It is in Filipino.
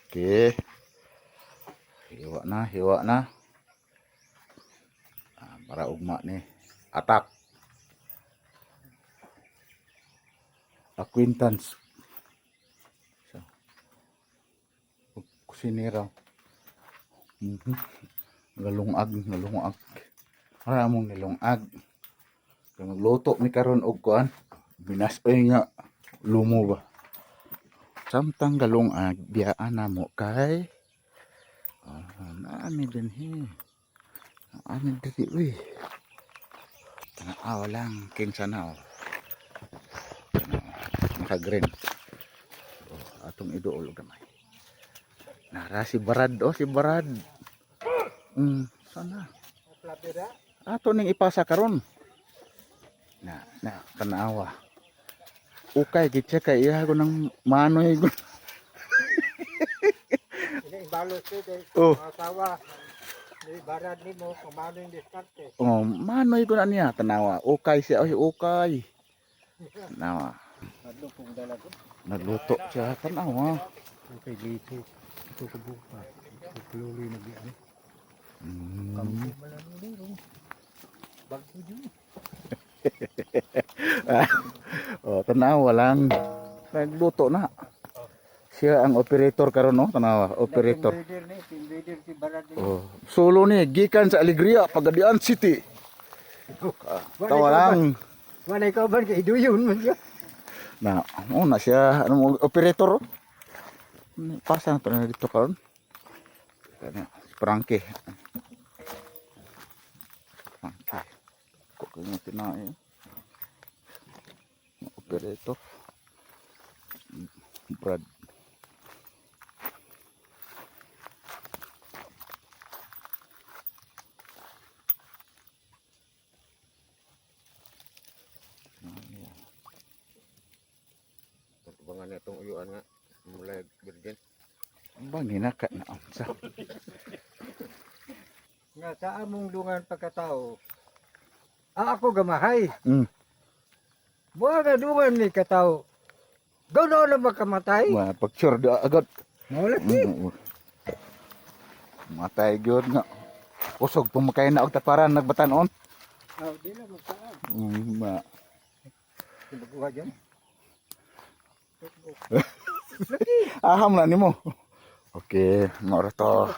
Okay. Hiwa na. Para ugma ni atak. Acquaintance. So. Kusinira. Ngalungag. Para mong nilungag. Kaya magluto mi karon og kuan. Binasoy nga lumo ba. Samtang galungag biyaan na mo kay naami din he. Naami diri uy. Tanaw lang king sanaw. Naka-green. Atong iduol gamay. Nara si Barad si Barad. Sana. Ato ning ipasa karon. Na tanawa. Ukay gitsa kay iya ko nang manoy ko. Oh. Barad ni mo kumano yung diskarte. Oh, manoy ko na niya tanawa. Ukay siya, ukay. Tanawa. Nagluto siya tanawa. Okay, dito. Ito ko buka. Ito kluloy na biyan. Bago yun. Oh, tanawa lang. Nagluto na. Siya ang operator karon no, tanawa, operator. Team leader si Barad ni. Oh, solo ni gikan sa Alegria, Pagadian City. Tawa lang. Wala ikaw ba kay Duyon man siya? Na siya ano operator. Pasa na to na dito karon. Kana Frankie. Kok kanya tinay. Operator. Brad. Bangan itong uyuan nga mulai virgin. Bangin na ka na sa. Nga sa among lungan pagkatao. Ako gamahay. Buha nga dungan ni katao. Gawin na makamatay. Wah, picture da agad. Maulat ni. Matay gyud nga. Usog pumakay na og taparan nagbatan-on. Di na magkaan. Ma. Buha dyan. Aham na nimo. Okay, mo to.